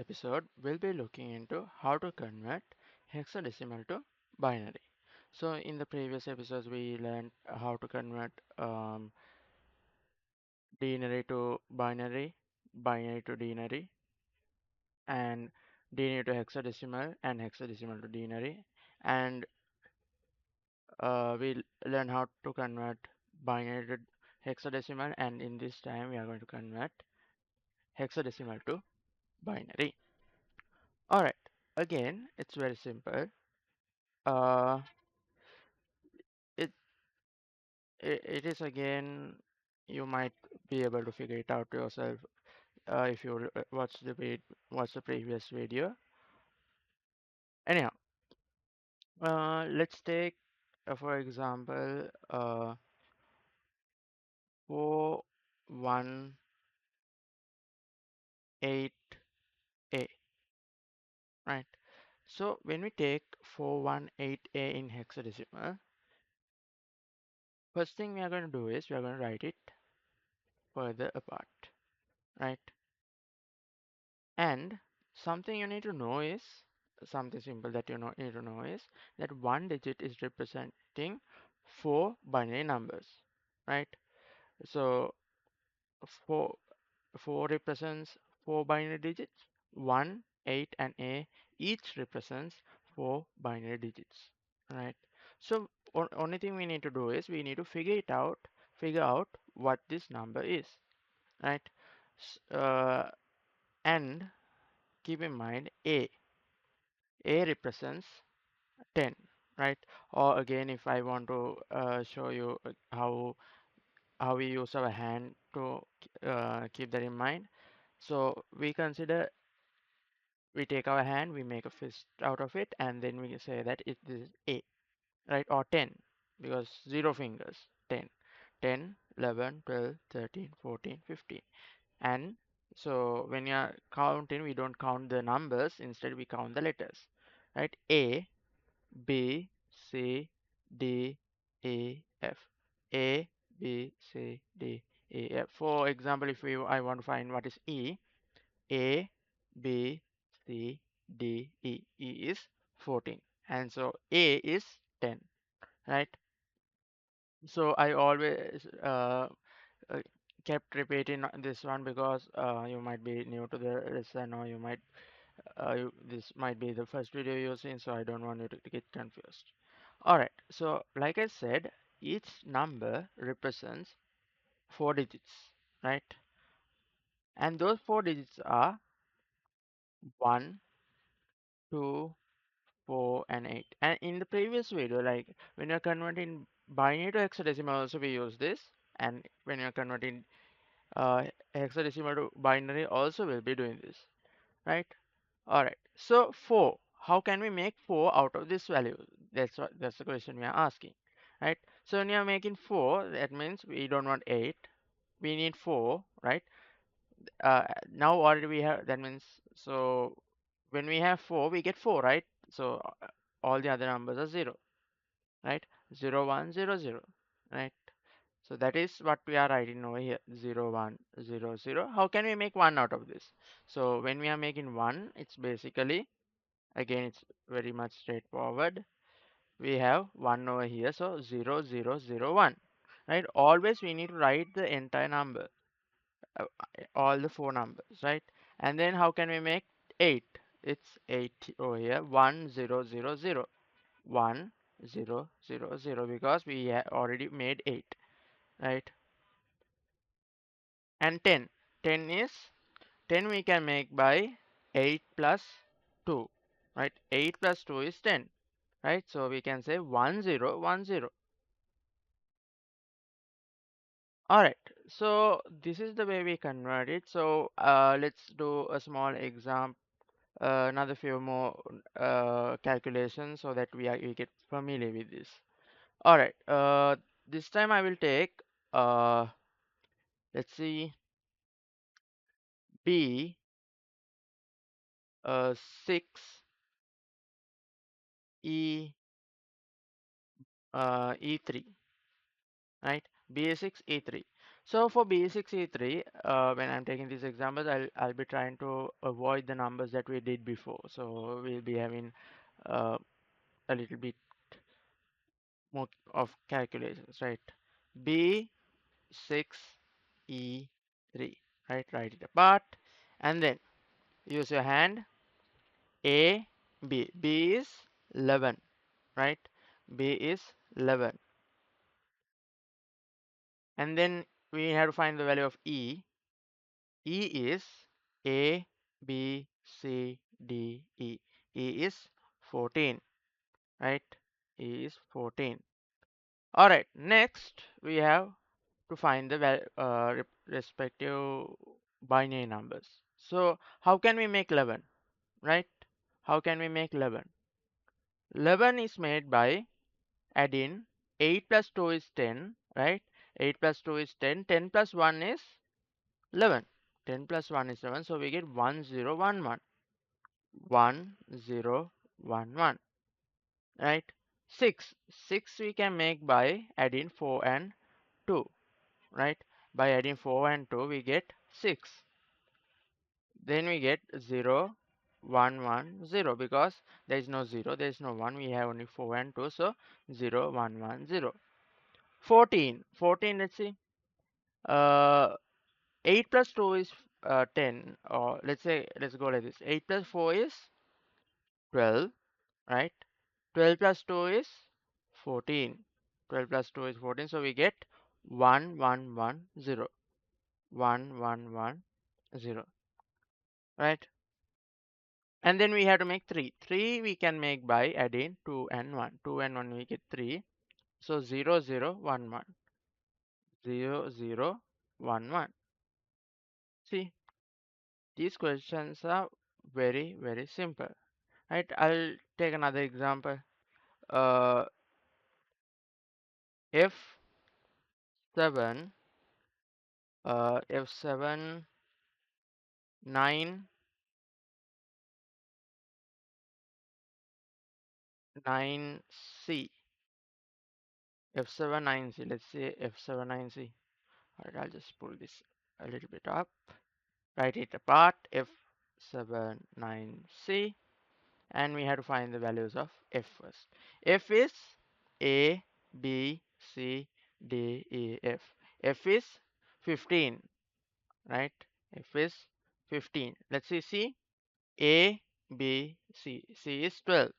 episode, we'll be looking into how to convert hexadecimal to binary. So, in the previous episodes, we learned how to convert denary to binary, binary to denary, and denary to hexadecimal, and hexadecimal to denary. And we learn how to convert binary to hexadecimal, and in this time, we are going to convert hexadecimal to binary. All right. Again, it's very simple. Uh, it, it is again, you might be able to figure it out yourself if you watch the previous video. Anyhow, let's take for example 418A, right? So when we take 418A in hexadecimal, first thing we are going to do is we are going to write it further apart, right? And something you need to know is something simple that need to know is that one digit is representing four binary numbers, right? So four four represents four binary digits. 1, 8, and A each represents four binary digits, right? So only thing we need to do is we need to figure out what this number is, right? And keep in mind A represents 10, right? Or again, if I want to show you how we use our hand to keep that in mind. So we take our hand, we make a fist out of it, and then we say that this is A, right? Or 10, because zero fingers, 10, 10, 11, 12, 13, 14, 15. And so when you are counting, we don't count the numbers, instead we count the letters, right? A, B, C, D, E, F. A, B, C, D, E, F. For example, if I want to find what is E, A, B, C, D, E. E is 14. And so A is 10, right? So I always uh, kept repeating this one because you might be new to the lesson, or this might be the first video you're seeing, so I don't want you to get confused. Alright, so like I said, each number represents four digits, right? And those four digits are 1, 2, 4, and 8. And in the previous video, like when you're converting binary to hexadecimal, also we use this. And when you're converting uh, hexadecimal to binary, also we'll be doing this, right? All right. So 4. How can we make 4 out of this value? That's the question we are asking, right? So when you are making 4, that means we don't want 8. We need 4, right? Now already we have, that means, so when we have 4, we get 4, right? So all the other numbers are 0, right? 0, 1, 0, 0, right? So that is what we are writing over here, 0, 1, 0, 0. How can we make 1 out of this? So when we are making 1, it's basically, again, it's very much straightforward. We have 1 over here, so 0, 0, 0, 1. Right? Always we need to write the entire number, uh, all the four numbers, right? And then how can we make 8? It's 8 over here, 1, 0, 0, 0. 1, 0, 0, 0, because we already made 8, right? And 10. 10 we can make by 8 plus 2, right? 8 plus 2 is 10. Right? So we can say 1, 0, 1, 0. All right. So this is the way we convert it. So let's do a small example, another few more calculations so that we get familiar with this. All right. This time I will take, uh, let's see, B 6 E E3, right? B6 E3. So for B6E3, when I'm taking these examples, I'll be trying to avoid the numbers that we did before. So we'll be having uh, a little bit more of calculations, right? B6E3, right? Write it apart, and then use your hand. A, B. B is 11, right? B is 11, and then we have to find the value of E. E is A, B, C, D, E. E is 14, right? E is 14. All right, next we have to find the respective binary numbers. So how can we make 11, right? How can we make 11? 11 is made by adding 8 plus 2 is 10, right? 8 plus 2 is 10. 10 plus 1 is 11. 10 plus 1 is 11. So we get 1011. 1011, right? 6. 6 we can make by adding 4 and 2, right? By adding 4 and 2 we get 6. Then we get 0, 1, 1, 0 because there is no 0, there is no 1, we have only 4 and 2, so 0, 1, 1, 0. 14. 14, let's see. Uh, 8 plus 2 is 10, or let's say, let's go like this. 8 plus 4 is 12, right? 12 plus 2 is 14. 12 plus 2 is 14, so we get 1, 1, 1, 0. 1, 1, 1, 0, right? And then we have to make 3. 3 we can make by adding 2 and 1. 2 and 1 we get 3. So 0, 0, 1, 1. 0, 0, 1, 1. See, these questions are very, very simple, right? I'll take another example. Uh, F7, F7, 9, 9C. F7, 9C. Let's say F7, 9C. All right, I'll just pull this a little bit up. Write it apart. F7, 9C. And we have to find the values of F first. F is A, B, C, D, E, F. F is 15, right? F is 15. Let's see C. A, B, C. C is 12.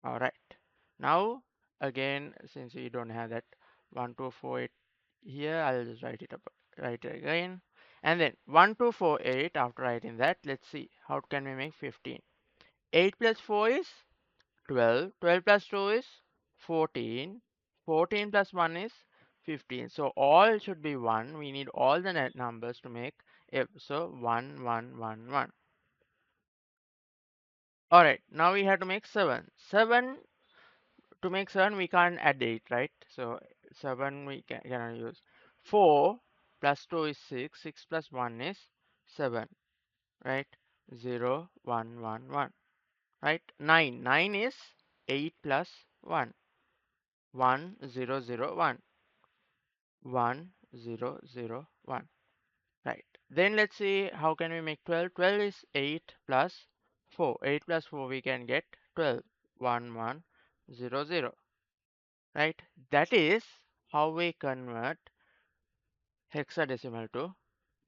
All right. Now, again, since we don't have that 1, 2, 4, 8 here, I'll just write it up, write it again. And then 1, 2, 4, 8. After writing that, let's see how can we make 15. 8 plus 4 is 12. 12 plus 2 is 14. 14 plus 1 is 15. So all should be 1. We need all the net numbers to make F. So 1, 1, 1, 1. All right. Now we have to make 7. 7, to make 7 we can't add 8, right? So 7 we cannot use. 4 plus 2 is 6. 6 plus 1 is 7, right? 0, 1, 1, 1, right? 9. 9 is 8 plus 1. 1, 0, 0, 1. 1, 0, 0, 1. Right. Then let's see how can we make 12. 12 is 8 plus 4. 8 plus 4 we can get 12. 1, 1, 0, 0. Right. That is how we convert hexadecimal to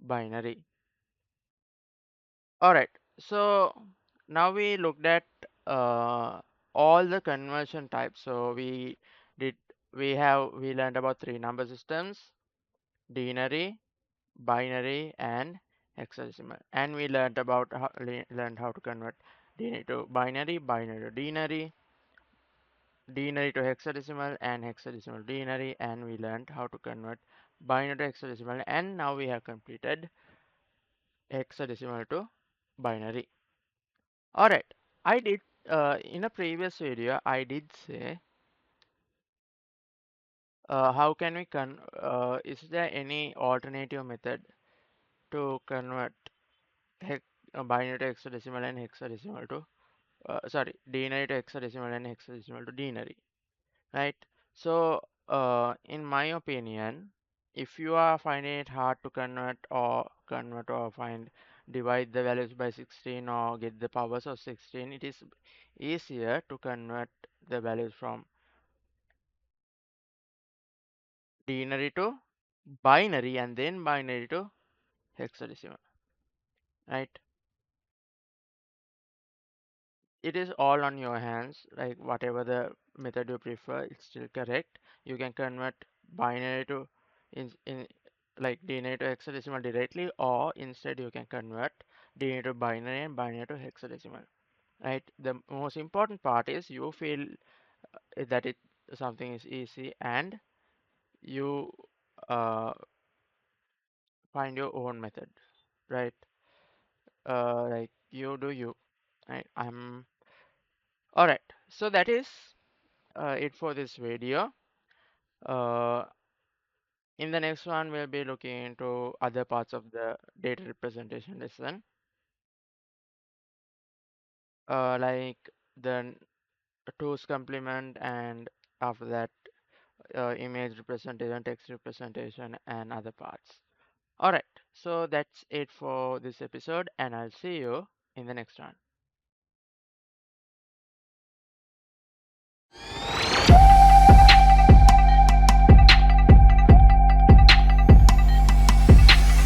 binary. All right. So now we looked at all the conversion types. So did we learned about 3 number systems: denary, binary, and hexadecimal. And we learned how to convert denary to binary, binary to denary, denary to hexadecimal, and hexadecimal to denary. And we learned how to convert binary to hexadecimal. And now we have completed hexadecimal to binary. All right. I did in a previous video. I did say how can we is there any alternative method to convert hex binary to hexadecimal and hexadecimal to sorry, denary to hexadecimal and hexadecimal to denary, right? So In my opinion, if you are finding it hard to convert or find divide the values by 16 or get the powers of 16, it is easier to convert the values from denary to binary and then binary to hexadecimal, right? It is all on your hands, like whatever the method you prefer, it's still correct. You can convert binary to in like denary to hexadecimal directly, or instead you can convert denary to binary and binary to hexadecimal, right? The most important part is you feel that it something is easy, and you find your own method, right? Like you do you, right? I'm all right. So that is it for this video. Uh, in the next one, we'll be looking into other parts of the data representation lesson, like the two's complement, and after that, image representation, text representation, and other parts. All right, so that's it for this episode, and I'll see you in the next one.